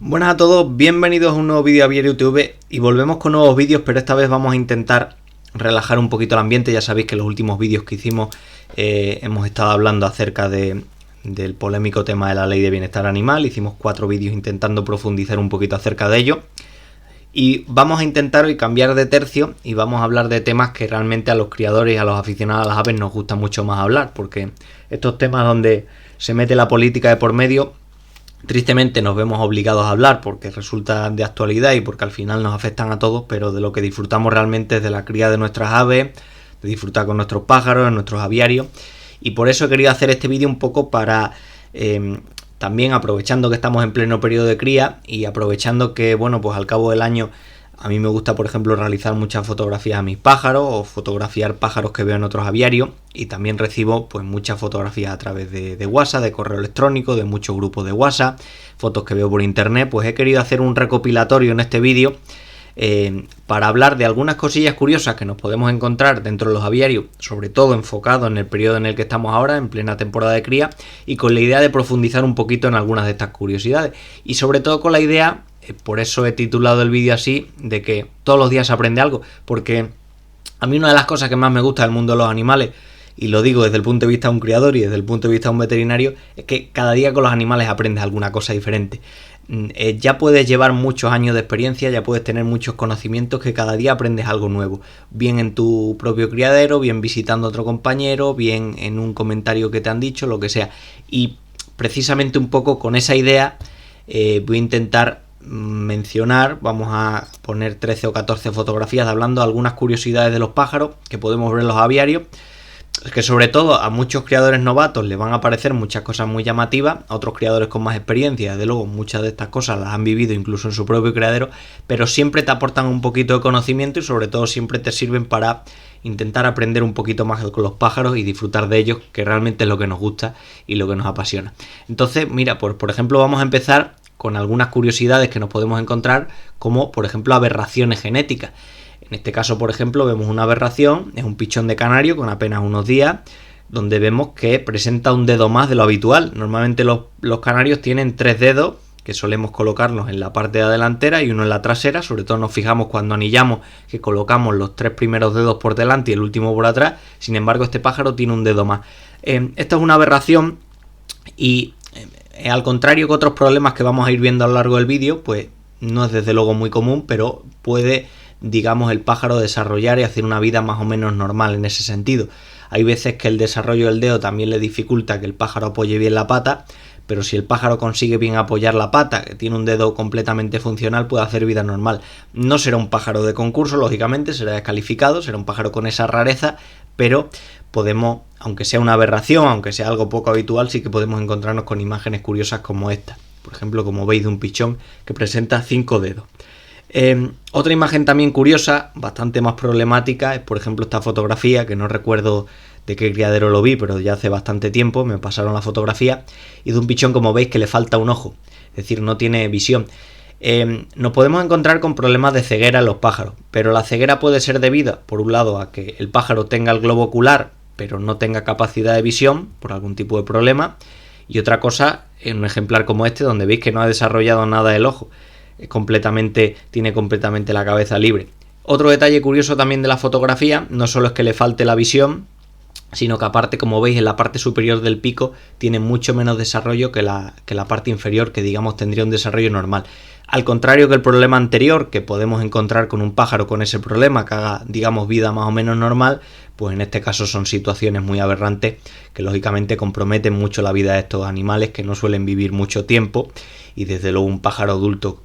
Buenas a todos, bienvenidos a un nuevo vídeo Aviario TV y volvemos con nuevos vídeos, pero esta vez vamos a intentar relajar un poquito el ambiente. Ya sabéis que en los últimos vídeos que hicimos hemos estado hablando acerca del polémico tema de la ley de bienestar animal. Hicimos 4 vídeos intentando profundizar un poquito acerca de ello y vamos a intentar hoy cambiar de tercio y vamos a hablar de temas que realmente a los criadores y a los aficionados a las aves nos gusta mucho más hablar, porque estos temas donde se mete la política de por medio, tristemente nos vemos obligados a hablar porque resulta de actualidad y porque al final nos afectan a todos, pero de lo que disfrutamos realmente es de la cría de nuestras aves, de disfrutar con nuestros pájaros, en nuestros aviarios. Y por eso he querido hacer este vídeo un poco para también, aprovechando que estamos en pleno periodo de cría y aprovechando que, bueno, pues al cabo del año a mí me gusta, por ejemplo, realizar muchas fotografías a mis pájaros o fotografiar pájaros que veo en otros aviarios, y también recibo pues muchas fotografías a través de WhatsApp, de correo electrónico, de muchos grupos de WhatsApp, fotos que veo por internet. Pues he querido hacer un recopilatorio en este vídeo para hablar de algunas cosillas curiosas que nos podemos encontrar dentro de los aviarios, sobre todo enfocado en el periodo en el que estamos ahora, en plena temporada de cría, y con la idea de profundizar un poquito en algunas de estas curiosidades, y sobre todo con la idea, por eso he titulado el vídeo así, de que todos los días se aprende algo, porque a mí una de las cosas que más me gusta del mundo de los animales, y lo digo desde el punto de vista de un criador y desde el punto de vista de un veterinario, es que cada día con los animales aprendes alguna cosa diferente. Ya puedes llevar muchos años de experiencia, ya puedes tener muchos conocimientos, que cada día aprendes algo nuevo, bien en tu propio criadero, bien visitando a otro compañero, bien en un comentario que te han dicho, lo que sea. Y precisamente un poco con esa idea voy a intentar mencionar, vamos a poner 13 o 14 fotografías hablando de algunas curiosidades de los pájaros que podemos ver en los aviarios, que sobre todo a muchos criadores novatos les van a parecer muchas cosas muy llamativas, a otros criadores con más experiencia, desde luego muchas de estas cosas las han vivido incluso en su propio criadero, pero siempre te aportan un poquito de conocimiento y sobre todo siempre te sirven para intentar aprender un poquito más con los pájaros y disfrutar de ellos, que realmente es lo que nos gusta y lo que nos apasiona. Entonces, mira, pues por ejemplo vamos a empezar con algunas curiosidades que nos podemos encontrar, como por ejemplo aberraciones genéticas. En este caso, por ejemplo, vemos una aberración, es un pichón de canario con apenas unos días, donde vemos que presenta un dedo más de lo habitual. Normalmente los canarios tienen 3 dedos, que solemos colocarlos en la parte de delantera y uno en la trasera. Sobre todo nos fijamos cuando anillamos, que colocamos los 3 primeros dedos por delante y el último por atrás. Sin embargo, este pájaro tiene un dedo más. Esta es una aberración y al contrario que otros problemas que vamos a ir viendo a lo largo del vídeo, pues no es desde luego muy común, pero puede, digamos, el pájaro desarrollar y hacer una vida más o menos normal en ese sentido. Hay veces que el desarrollo del dedo también le dificulta que el pájaro apoye bien la pata, pero si el pájaro consigue bien apoyar la pata, que tiene un dedo completamente funcional, puede hacer vida normal. No será un pájaro de concurso, lógicamente, será descalificado, será un pájaro con esa rareza, pero podemos, aunque sea una aberración, aunque sea algo poco habitual, sí que podemos encontrarnos con imágenes curiosas como esta. Por ejemplo, como veis, de un pichón que presenta 5 dedos. Otra imagen también curiosa, bastante más problemática, es por ejemplo esta fotografía, que no recuerdo de qué criadero lo vi, pero ya hace bastante tiempo me pasaron la fotografía, y de un pichón, como veis, que le falta un ojo, es decir, no tiene visión. Nos podemos encontrar con problemas de ceguera en los pájaros, pero la ceguera puede ser debida, por un lado, a que el pájaro tenga el globo ocular, pero no tenga capacidad de visión, por algún tipo de problema, y otra cosa, en un ejemplar como este, donde veis que no ha desarrollado nada el ojo, tiene completamente la cabeza libre. Otro detalle curioso también de la fotografía, no solo es que le falte la visión, sino que aparte, como veis, en la parte superior del pico tiene mucho menos desarrollo que la parte inferior, que digamos tendría un desarrollo normal. Al contrario que el problema anterior, que podemos encontrar con un pájaro con ese problema, que haga, digamos, vida más o menos normal, pues en este caso son situaciones muy aberrantes que lógicamente comprometen mucho la vida de estos animales, que no suelen vivir mucho tiempo, y desde luego un pájaro adulto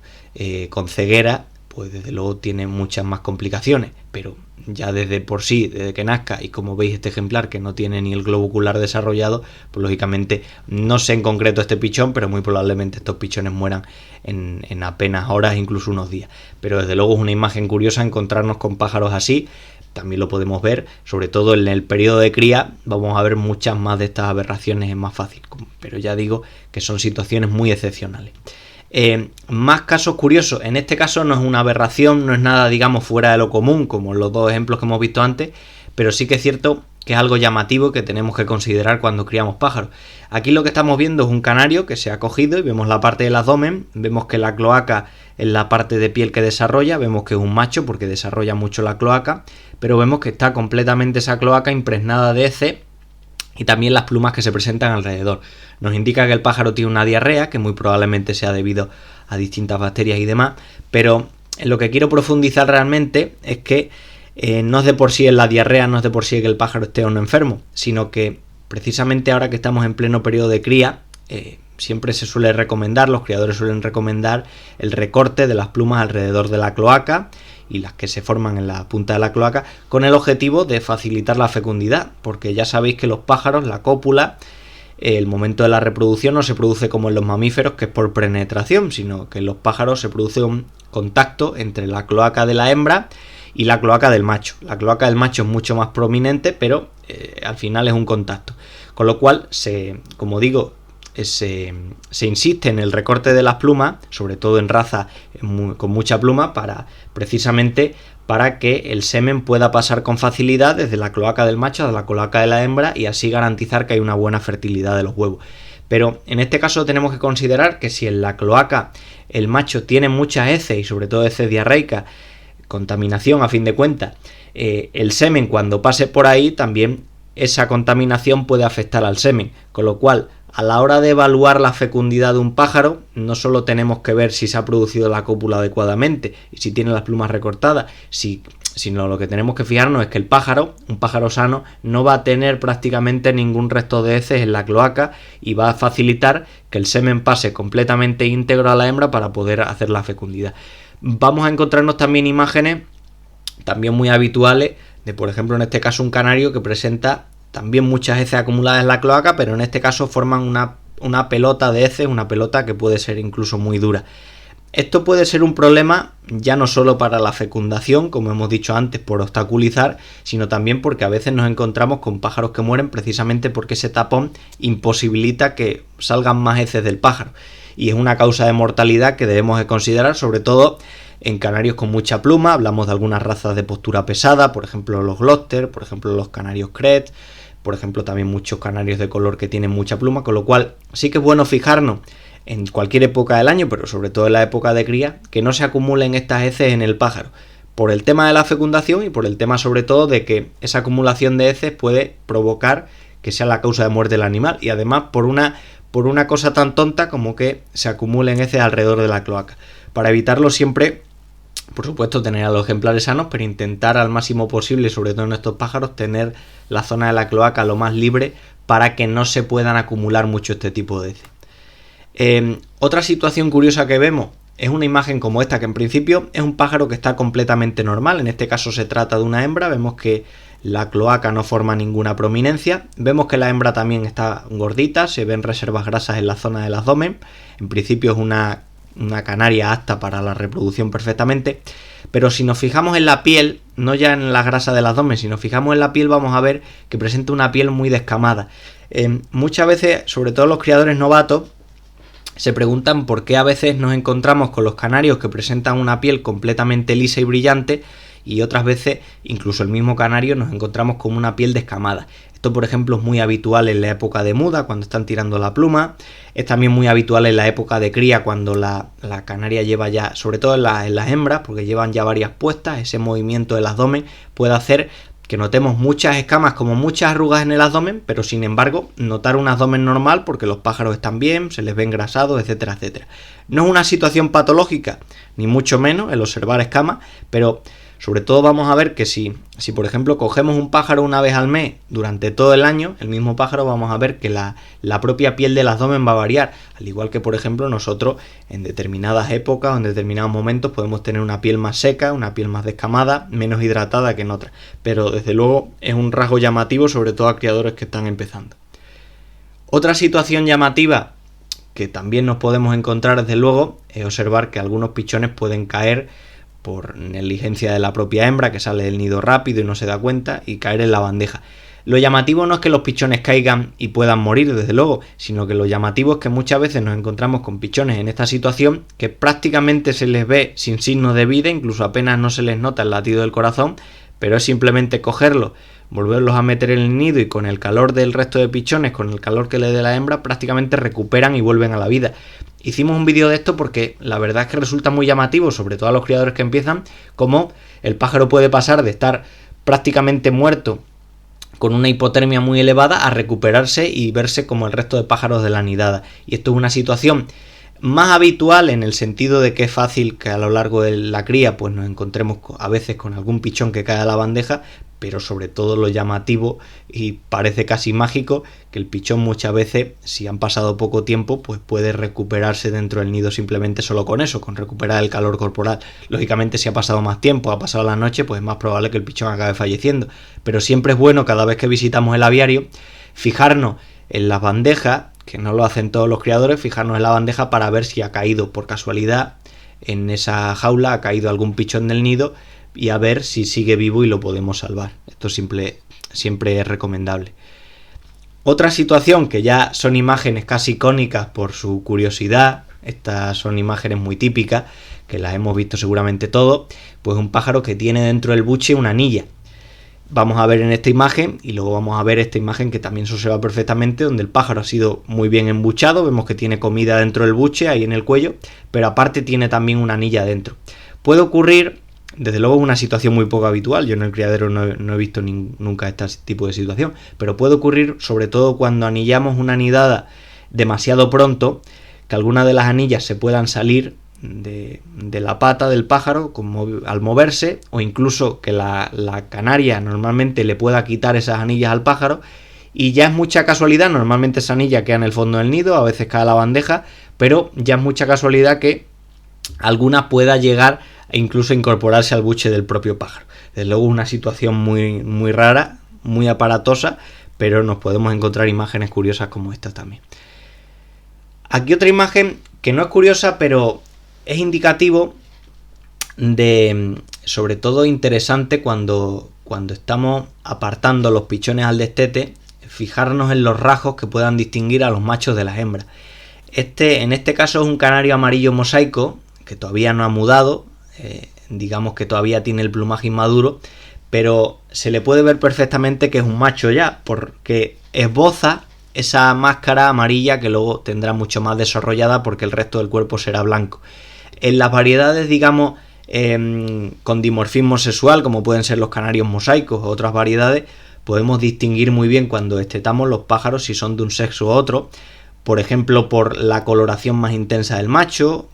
con ceguera, pues desde luego tiene muchas más complicaciones, pero ya desde por sí, desde que nazca, y como veis este ejemplar que no tiene ni el globo ocular desarrollado, pues lógicamente no sé en concreto este pichón, pero muy probablemente estos pichones mueran en apenas horas, incluso unos días. Pero desde luego es una imagen curiosa encontrarnos con pájaros así. También lo podemos ver, sobre todo en el periodo de cría, vamos a ver muchas más de estas aberraciones, es más fácil, pero ya digo que son situaciones muy excepcionales. Más casos curiosos, en este caso no es una aberración, no es nada, digamos, fuera de lo común, como los dos ejemplos que hemos visto antes, pero sí que es cierto que es algo llamativo que tenemos que considerar cuando criamos pájaros. Aquí lo que estamos viendo es un canario que se ha cogido y vemos la parte del abdomen, vemos que la cloaca es la parte de piel que desarrolla, vemos que es un macho porque desarrolla mucho la cloaca, pero vemos que está completamente esa cloaca impregnada de heces y también las plumas que se presentan alrededor. Nos indica que el pájaro tiene una diarrea, que muy probablemente sea debido a distintas bacterias y demás, pero en lo que quiero profundizar realmente es que no es de por sí en la diarrea, no es de por sí que el pájaro esté o no enfermo, sino que precisamente ahora que estamos en pleno periodo de cría, siempre se suele recomendar, los criadores suelen recomendar el recorte de las plumas alrededor de la cloaca y las que se forman en la punta de la cloaca, con el objetivo de facilitar la fecundidad, porque ya sabéis que los pájaros, la cópula, el momento de la reproducción no se produce como en los mamíferos, que es por penetración, sino que en los pájaros se produce un contacto entre la cloaca de la hembra y la cloaca del macho. La cloaca del macho es mucho más prominente, pero al final es un contacto. Con lo cual, como digo, se insiste en el recorte de las plumas, sobre todo en raza con mucha pluma, precisamente para que el semen pueda pasar con facilidad desde la cloaca del macho a la cloaca de la hembra y así garantizar que hay una buena fertilidad de los huevos. Pero en este caso tenemos que considerar que si en la cloaca el macho tiene muchas heces y sobre todo heces diarreicas, contaminación a fin de cuentas, el semen cuando pase por ahí también esa contaminación puede afectar al semen, con lo cual a la hora de evaluar la fecundidad de un pájaro no solo tenemos que ver si se ha producido la cópula adecuadamente y si tiene las plumas recortadas, sino lo que tenemos que fijarnos es que un pájaro sano, no va a tener prácticamente ningún resto de heces en la cloaca y va a facilitar que el semen pase completamente íntegro a la hembra para poder hacer la fecundidad. Vamos a encontrarnos también imágenes también muy habituales de, por ejemplo, en este caso un canario que presenta también muchas heces acumuladas en la cloaca, pero en este caso forman una pelota de heces, una pelota que puede ser incluso muy dura. Esto puede ser un problema ya no solo para la fecundación, como hemos dicho antes, por obstaculizar, sino también porque a veces nos encontramos con pájaros que mueren precisamente porque ese tapón imposibilita que salgan más heces del pájaro. Y es una causa de mortalidad que debemos de considerar, sobre todo en canarios con mucha pluma. Hablamos de algunas razas de postura pesada, por ejemplo los Gloster, por ejemplo los canarios Cret, por ejemplo también muchos canarios de color que tienen mucha pluma, con lo cual sí que es bueno fijarnos en cualquier época del año, pero sobre todo en la época de cría, que no se acumulen estas heces en el pájaro, por el tema de la fecundación y por el tema sobre todo de que esa acumulación de heces puede provocar que sea la causa de muerte del animal, y además por una cosa tan tonta como que se acumulen heces alrededor de la cloaca. Para evitarlo siempre, por supuesto, tener a los ejemplares sanos, pero intentar al máximo posible, sobre todo en estos pájaros, tener la zona de la cloaca lo más libre para que no se puedan acumular mucho este tipo de heces. Otra situación curiosa que vemos es una imagen como esta, que en principio es un pájaro que está completamente normal. En este caso se trata de una hembra, vemos que la cloaca no forma ninguna prominencia, vemos que la hembra también está gordita, se ven reservas grasas en la zona del abdomen. En principio es una canaria apta para la reproducción perfectamente, pero si nos fijamos en la piel, no ya en la grasa del abdomen, si nos fijamos en la piel vamos a ver que presenta una piel muy descamada. Muchas veces, sobre todo los criadores novatos, se preguntan por qué a veces nos encontramos con los canarios que presentan una piel completamente lisa y brillante y otras veces, incluso el mismo canario, nos encontramos con una piel descamada. Esto, por ejemplo, es muy habitual en la época de muda, cuando están tirando la pluma. Es también muy habitual en la época de cría, cuando la canaria lleva ya, sobre todo en las hembras, porque llevan ya varias puestas, ese movimiento del abdomen puede hacer que notemos muchas escamas, como muchas arrugas en el abdomen, pero sin embargo notar un abdomen normal porque los pájaros están bien, se les ve engrasados, etcétera, etcétera. No es una situación patológica, ni mucho menos el observar escamas, pero sobre todo vamos a ver que si por ejemplo cogemos un pájaro una vez al mes durante todo el año, el mismo pájaro, vamos a ver que la propia piel del abdomen va a variar, al igual que por ejemplo nosotros en determinadas épocas o en determinados momentos podemos tener una piel más seca, una piel más descamada, menos hidratada que en otras, pero desde luego es un rasgo llamativo, sobre todo a criadores que están empezando. Otra situación llamativa que también nos podemos encontrar desde luego es observar que algunos pichones pueden caer por negligencia de la propia hembra, que sale del nido rápido y no se da cuenta, y caer en la bandeja. Lo llamativo no es que los pichones caigan y puedan morir, desde luego, sino que lo llamativo es que muchas veces nos encontramos con pichones en esta situación que prácticamente se les ve sin signos de vida, incluso apenas no se les nota el latido del corazón, pero es simplemente cogerlos volverlos a meter en el nido y con el calor del resto de pichones, con el calor que le dé la hembra, prácticamente recuperan y vuelven a la vida. Hicimos un vídeo de esto porque la verdad es que resulta muy llamativo, sobre todo a los criadores que empiezan, cómo el pájaro puede pasar de estar prácticamente muerto con una hipotermia muy elevada a recuperarse y verse como el resto de pájaros de la nidada. Y esto es una situación más habitual en el sentido de que es fácil que a lo largo de la cría pues nos encontremos a veces con algún pichón que cae a la bandeja, pero sobre todo lo llamativo y parece casi mágico que el pichón muchas veces, si han pasado poco tiempo, pues puede recuperarse dentro del nido simplemente solo con eso, con recuperar el calor corporal. Lógicamente, si ha pasado más tiempo, ha pasado la noche, pues es más probable que el pichón acabe falleciendo. Pero siempre es bueno, cada vez que visitamos el aviario, fijarnos en las bandejas, que no lo hacen todos los criadores, fijarnos en la bandeja para ver si ha caído por casualidad en esa jaula, ha caído algún pichón del nido, y a ver si sigue vivo y lo podemos salvar. Esto siempre es recomendable. Otra situación que ya son imágenes casi icónicas por su curiosidad, estas son imágenes muy típicas, que las hemos visto seguramente todos, pues un pájaro que tiene dentro del buche una anilla. Vamos a ver en esta imagen, y luego vamos a ver esta imagen que también se observa perfectamente, donde el pájaro ha sido muy bien embuchado, vemos que tiene comida dentro del buche, ahí en el cuello, pero aparte tiene también una anilla dentro. Puede ocurrir, desde luego, una situación muy poco habitual, yo en el criadero no he visto nunca este tipo de situación, pero puede ocurrir sobre todo cuando anillamos una nidada demasiado pronto, que algunas de las anillas se puedan salir de la pata del pájaro al moverse, o incluso que la canaria normalmente le pueda quitar esas anillas al pájaro, y ya es mucha casualidad, normalmente esa anilla queda en el fondo del nido, a veces cae a la bandeja, pero ya es mucha casualidad que alguna pueda llegar e incluso incorporarse al buche del propio pájaro. Desde luego una situación muy, muy rara, muy aparatosa, pero nos podemos encontrar imágenes curiosas como esta también. Aquí otra imagen que no es curiosa, pero es indicativo de, sobre todo interesante cuando estamos apartando los pichones al destete, fijarnos en los rasgos que puedan distinguir a los machos de las hembras. En este caso es un canario amarillo mosaico que todavía no ha mudado, digamos que todavía tiene el plumaje inmaduro, pero se le puede ver perfectamente que es un macho ya, porque esboza esa máscara amarilla que luego tendrá mucho más desarrollada porque el resto del cuerpo será blanco. En las variedades, digamos, con dimorfismo sexual, como pueden ser los canarios mosaicos o otras variedades, podemos distinguir muy bien cuando destetamos los pájaros si son de un sexo u otro, por ejemplo por la coloración más intensa del macho,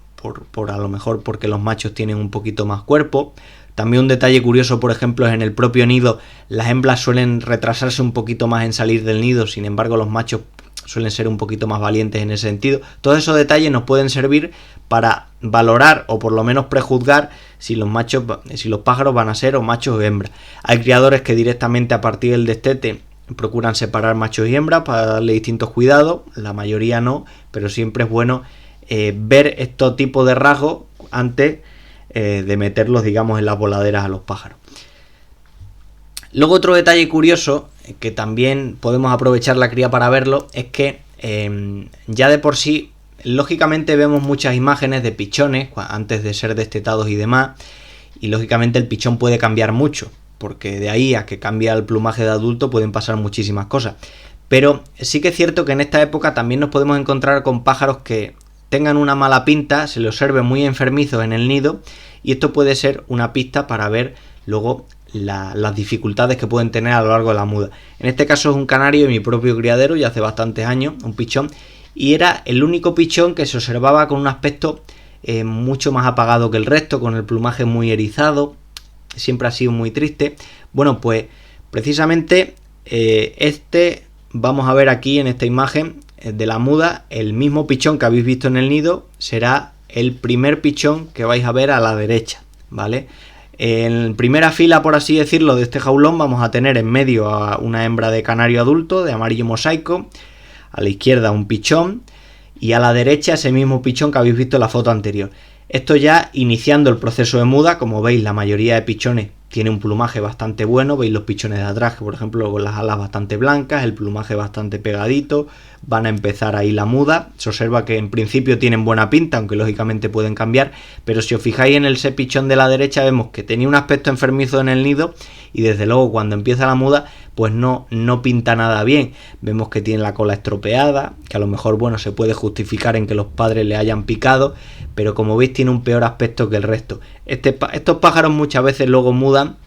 por a lo mejor porque los machos tienen un poquito más cuerpo. También un detalle curioso, por ejemplo, es en el propio nido, las hembras suelen retrasarse un poquito más en salir del nido, sin embargo los machos suelen ser un poquito más valientes en ese sentido. Todos esos detalles nos pueden servir para valorar o por lo menos prejuzgar si los pájaros van a ser o machos o hembras. Hay criadores que directamente a partir del destete procuran separar machos y hembras para darle distintos cuidados, la mayoría no, pero siempre es bueno ver estos tipos de rasgos antes de meterlos, digamos, en las voladeras a los pájaros. Luego otro detalle curioso, que también podemos aprovechar la cría para verlo, es que ya de por sí, lógicamente vemos muchas imágenes de pichones antes de ser destetados y demás, y lógicamente el pichón puede cambiar mucho, porque de ahí a que cambia el plumaje de adulto pueden pasar muchísimas cosas. Pero sí que es cierto que en esta época también nos podemos encontrar con pájaros que tengan una mala pinta, se le observe muy enfermizos en el nido, y esto puede ser una pista para ver luego las dificultades que pueden tener a lo largo de la muda. En este caso es un canario de mi propio criadero, ya hace bastantes años, un pichón, y era el único pichón que se observaba con un aspecto mucho más apagado que el resto, con el plumaje muy erizado, siempre ha sido muy triste. Bueno, pues precisamente vamos a ver aquí en esta imagen de la muda, el mismo pichón que habéis visto en el nido será el primer pichón que vais a ver a la derecha, ¿vale? En primera fila, por así decirlo, de este jaulón vamos a tener en medio a una hembra de canario adulto de amarillo mosaico, a la izquierda un pichón y a la derecha ese mismo pichón que habéis visto en la foto anterior. Esto ya iniciando el proceso de muda. Como veis, la mayoría de pichones tiene un plumaje bastante bueno. Veis los pichones de atrás, que por ejemplo con las alas bastante blancas, el plumaje bastante pegadito, van a empezar ahí la muda. Se observa que en principio tienen buena pinta, aunque lógicamente pueden cambiar, pero si os fijáis en ese pichón de la derecha vemos que tenía un aspecto enfermizo en el nido y desde luego cuando empieza la muda pues no pinta nada bien. Vemos que tiene la cola estropeada, que a lo mejor, bueno, se puede justificar en que los padres le hayan picado, pero como veis tiene un peor aspecto que el resto. Estos pájaros muchas veces luego mudan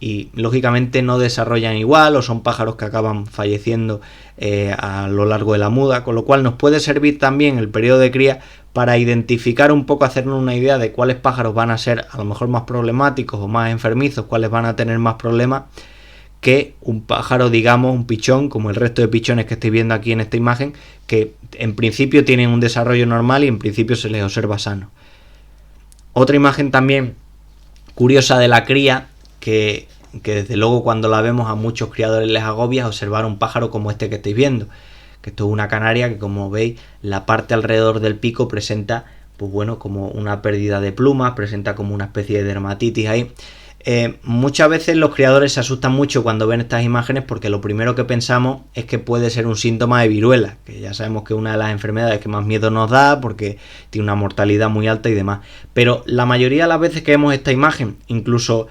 y lógicamente no desarrollan igual, o son pájaros que acaban falleciendo a lo largo de la muda, con lo cual nos puede servir también el periodo de cría para identificar un poco, hacernos una idea de cuáles pájaros van a ser a lo mejor más problemáticos o más enfermizos, cuáles van a tener más problemas que un pájaro, digamos, un pichón, como el resto de pichones que estáis viendo aquí en esta imagen, que en principio tienen un desarrollo normal y en principio se les observa sano. Otra imagen también curiosa de la cría, que desde luego cuando la vemos a muchos criadores les agobia, observar un pájaro como este que estáis viendo, que esto es una canaria que, como veis, la parte alrededor del pico presenta, pues bueno, como una pérdida de plumas, presenta como una especie de dermatitis ahí. Muchas veces los criadores se asustan mucho cuando ven estas imágenes, porque lo primero que pensamos es que puede ser un síntoma de viruela, que ya sabemos que es una de las enfermedades que más miedo nos da porque tiene una mortalidad muy alta y demás. Pero la mayoría de las veces que vemos esta imagen, incluso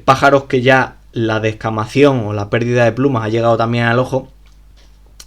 pájaros que ya la descamación o la pérdida de plumas ha llegado también al ojo,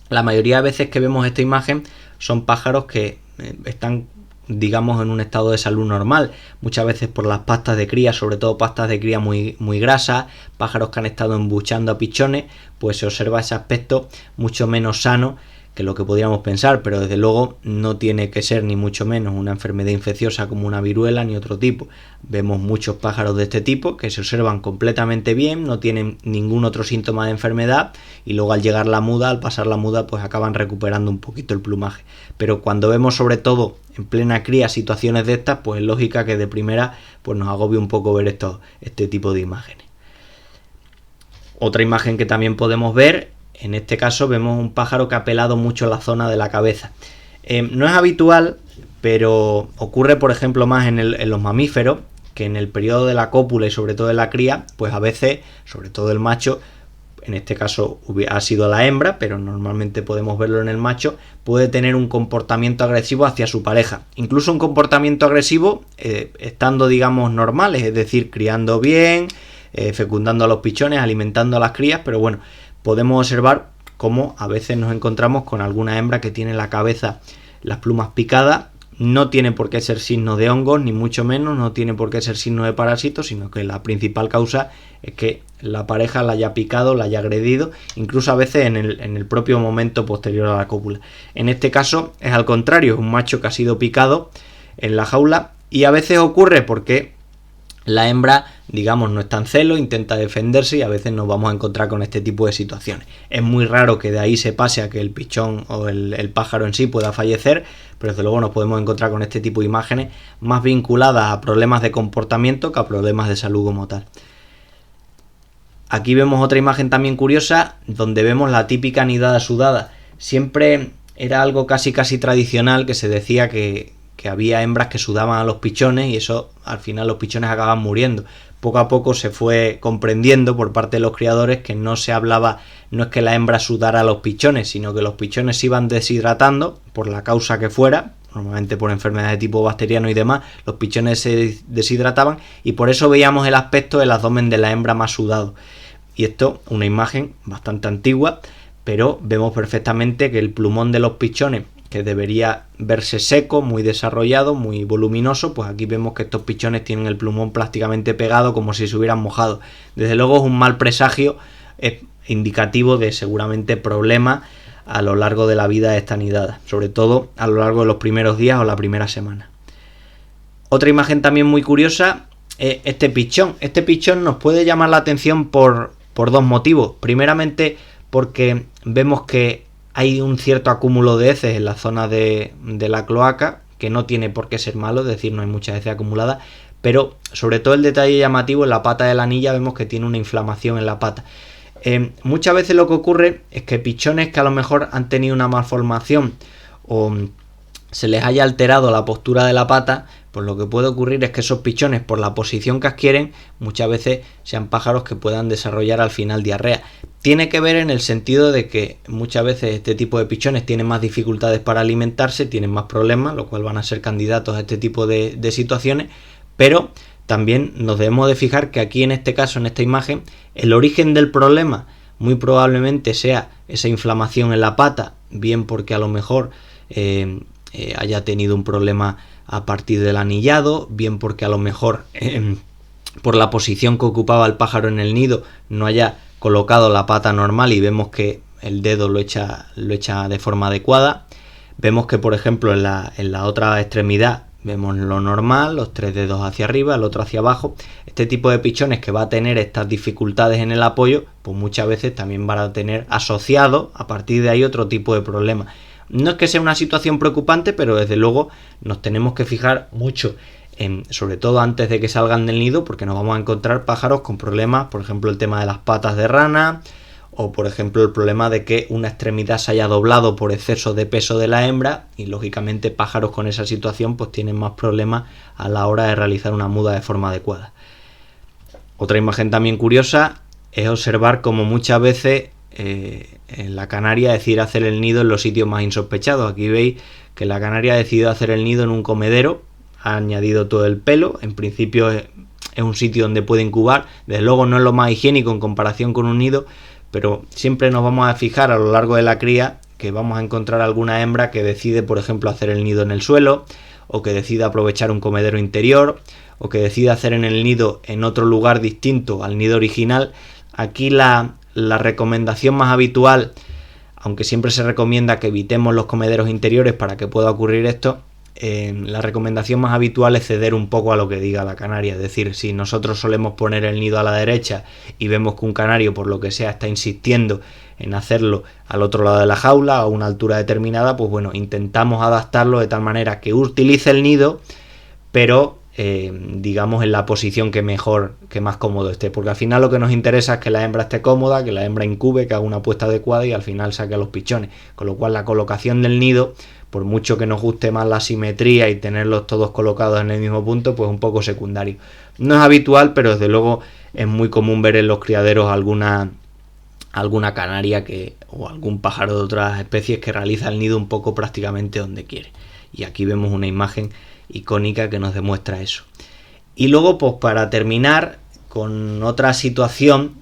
la mayoría de veces que vemos esta imagen son pájaros que están, digamos, en un estado de salud normal, muchas veces por las pastas de cría, sobre todo pastas de cría muy grasas, pájaros que han estado embuchando a pichones, pues se observa ese aspecto mucho menos sano que lo que podríamos pensar, pero desde luego no tiene que ser ni mucho menos una enfermedad infecciosa como una viruela ni otro tipo. Vemos muchos pájaros de este tipo que se observan completamente bien, no tienen ningún otro síntoma de enfermedad y luego al llegar la muda, al pasar la muda, pues acaban recuperando un poquito el plumaje. Pero cuando vemos sobre todo en plena cría situaciones de estas, pues es lógica que de primera pues nos agobie un poco ver este tipo de imágenes. Otra imagen que también podemos ver, en este caso vemos un pájaro que ha pelado mucho la zona de la cabeza. No es habitual, pero ocurre por ejemplo más en los mamíferos, que en el periodo de la cópula y sobre todo de la cría, pues a veces, sobre todo el macho, en este caso ha sido la hembra, pero normalmente podemos verlo en el macho, puede tener un comportamiento agresivo hacia su pareja. Incluso un comportamiento agresivo estando, digamos, normales, es decir, criando bien, fecundando a los pichones, alimentando a las crías, pero bueno, podemos observar cómo a veces nos encontramos con alguna hembra que tiene la cabeza, las plumas picadas. No tiene por qué ser signo de hongos, ni mucho menos, no tiene por qué ser signo de parásitos, sino que la principal causa es que la pareja la haya picado, la haya agredido, incluso a veces en el propio momento posterior a la cópula. En este caso es al contrario, es un macho que ha sido picado en la jaula y a veces ocurre porque la hembra, digamos, no está en celo, intenta defenderse y a veces nos vamos a encontrar con este tipo de situaciones. Es muy raro que de ahí se pase a que el pichón o el pájaro en sí pueda fallecer, pero desde luego nos podemos encontrar con este tipo de imágenes más vinculadas a problemas de comportamiento que a problemas de salud como tal. Aquí vemos otra imagen también curiosa, donde vemos la típica nidada sudada. Siempre era algo casi tradicional, que se decía que había hembras que sudaban a los pichones y eso al final los pichones acaban muriendo. Poco a poco se fue comprendiendo por parte de los criadores que no se hablaba, no es que la hembra sudara a los pichones, sino que los pichones se iban deshidratando por la causa que fuera, normalmente por enfermedades de tipo bacteriano y demás, los pichones se deshidrataban y por eso veíamos el aspecto del abdomen de la hembra más sudado. Y esto, una imagen bastante antigua, pero vemos perfectamente que el plumón de los pichones, que debería verse seco, muy desarrollado, muy voluminoso, pues aquí vemos que estos pichones tienen el plumón prácticamente pegado como si se hubieran mojado. Desde luego es un mal presagio, es indicativo de seguramente problemas a lo largo de la vida de esta nidada, sobre todo a lo largo de los primeros días o la primera semana. Otra imagen también muy curiosa es este pichón. Este pichón nos puede llamar la atención por dos motivos. Primeramente porque vemos que hay un cierto acúmulo de heces en la zona de la cloaca, que no tiene por qué ser malo, es decir, no hay muchas heces acumuladas, pero sobre todo el detalle llamativo, en la pata de la anilla vemos que tiene una inflamación en la pata. Muchas veces lo que ocurre es que pichones que a lo mejor han tenido una malformación o se les haya alterado la postura de la pata, pues lo que puede ocurrir es que esos pichones, por la posición que adquieren, muchas veces sean pájaros que puedan desarrollar al final diarrea. Tiene que ver en el sentido de que muchas veces este tipo de pichones tienen más dificultades para alimentarse, tienen más problemas, lo cual van a ser candidatos a este tipo de situaciones, pero también nos debemos de fijar que aquí en este caso, en esta imagen, el origen del problema muy probablemente sea esa inflamación en la pata, bien porque a lo mejor haya tenido un problema a partir del anillado, bien porque a lo mejor por la posición que ocupaba el pájaro en el nido no haya colocado la pata normal y vemos que el dedo lo echa de forma adecuada. Vemos que por ejemplo en la otra extremidad vemos lo normal, los 3 dedos hacia arriba, el otro hacia abajo. Este tipo de pichones que va a tener estas dificultades en el apoyo, pues muchas veces también van a tener asociado a partir de ahí otro tipo de problema. No es que sea una situación preocupante, pero desde luego nos tenemos que fijar mucho, sobre todo antes de que salgan del nido, porque nos vamos a encontrar pájaros con problemas, por ejemplo el tema de las patas de rana, o por ejemplo el problema de que una extremidad se haya doblado por exceso de peso de la hembra, y lógicamente pájaros con esa situación pues tienen más problemas a la hora de realizar una muda de forma adecuada. Otra imagen también curiosa es observar como muchas veces en la canaria decide hacer el nido en los sitios más insospechados. Aquí veis que la canaria ha decidido hacer el nido en un comedero, ha añadido todo el pelo, en principio es un sitio donde puede incubar, desde luego no es lo más higiénico en comparación con un nido, pero siempre nos vamos a fijar a lo largo de la cría que vamos a encontrar alguna hembra que decide, por ejemplo, hacer el nido en el suelo, o que decida aprovechar un comedero interior, o que decida hacer en el nido en otro lugar distinto al nido original. Aquí la recomendación más habitual, aunque siempre se recomienda que evitemos los comederos interiores para que pueda ocurrir esto, la recomendación más habitual es ceder un poco a lo que diga la canaria. Es decir, si nosotros solemos poner el nido a la derecha y vemos que un canario por lo que sea está insistiendo en hacerlo al otro lado de la jaula a una altura determinada, pues bueno, intentamos adaptarlo de tal manera que utilice el nido, pero digamos en la posición que más cómodo esté, porque al final lo que nos interesa es que la hembra esté cómoda, que la hembra incube, que haga una puesta adecuada y al final saque a los pichones, con lo cual la colocación del nido, por mucho que nos guste más la simetría y tenerlos todos colocados en el mismo punto, pues un poco secundario. No es habitual, pero desde luego es muy común ver en los criaderos alguna canaria o algún pájaro de otras especies que realiza el nido un poco prácticamente donde quiere. Y aquí vemos una imagen icónica que nos demuestra eso. Y luego, pues para terminar con otra situación,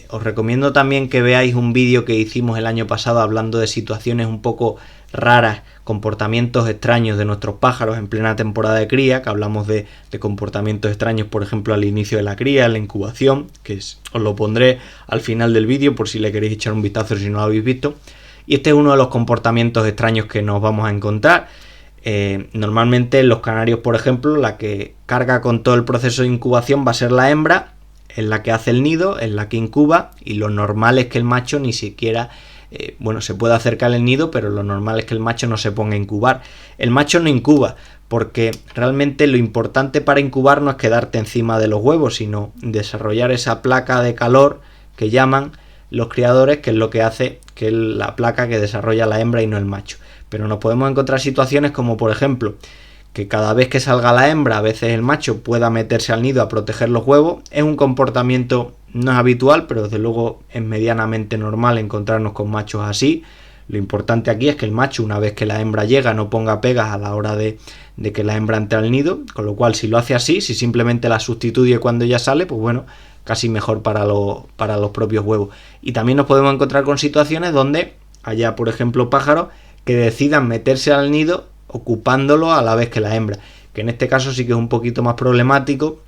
os recomiendo también que veáis un vídeo que hicimos el año pasado hablando de situaciones un poco raras, comportamientos extraños de nuestros pájaros en plena temporada de cría, que hablamos de comportamientos extraños, por ejemplo, al inicio de la cría, en la incubación, os lo pondré al final del vídeo por si le queréis echar un vistazo si no lo habéis visto. Y este es uno de los comportamientos extraños que nos vamos a encontrar. Normalmente en los canarios, por ejemplo, la que carga con todo el proceso de incubación va a ser la hembra, en la que hace el nido, en la que incuba, y lo normal es que el macho ni siquiera, se puede acercar al nido, pero lo normal es que el macho no se ponga a incubar. El macho no incuba, porque realmente lo importante para incubar no es quedarte encima de los huevos, sino desarrollar esa placa de calor que llaman los criadores, que es lo que hace que es la placa que desarrolla la hembra y no el macho. Pero nos podemos encontrar situaciones como, por ejemplo, que cada vez que salga la hembra, a veces el macho pueda meterse al nido a proteger los huevos. Es un comportamiento no es habitual, pero desde luego es medianamente normal encontrarnos con machos así. Lo importante aquí es que el macho, una vez que la hembra llega, no ponga pegas a la hora de que la hembra entre al nido, con lo cual si lo hace así, si simplemente la sustituye cuando ella sale, pues bueno, casi mejor para los propios huevos. Y también nos podemos encontrar con situaciones donde haya, por ejemplo, pájaros que decidan meterse al nido ocupándolo a la vez que la hembra, que en este caso sí que es un poquito más problemático,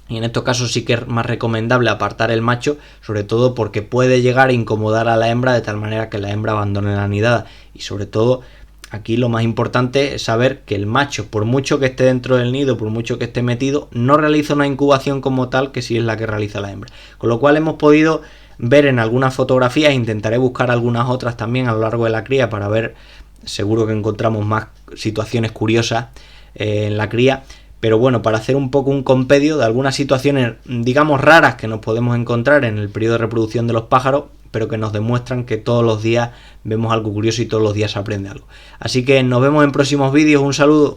y en estos casos sí que es más recomendable apartar el macho, sobre todo porque puede llegar a incomodar a la hembra de tal manera que la hembra abandone la nidada. Y sobre todo aquí lo más importante es saber que el macho, por mucho que esté dentro del nido, por mucho que esté metido, no realiza una incubación como tal, que sí es la que realiza la hembra, con lo cual hemos podido ver en algunas fotografías, intentaré buscar algunas otras también a lo largo de la cría para ver, seguro que encontramos más situaciones curiosas en la cría, pero bueno, para hacer un poco un compendio de algunas situaciones, digamos, raras que nos podemos encontrar en el periodo de reproducción de los pájaros, pero que nos demuestran que todos los días vemos algo curioso y todos los días se aprende algo. Así que nos vemos en próximos vídeos, un saludo.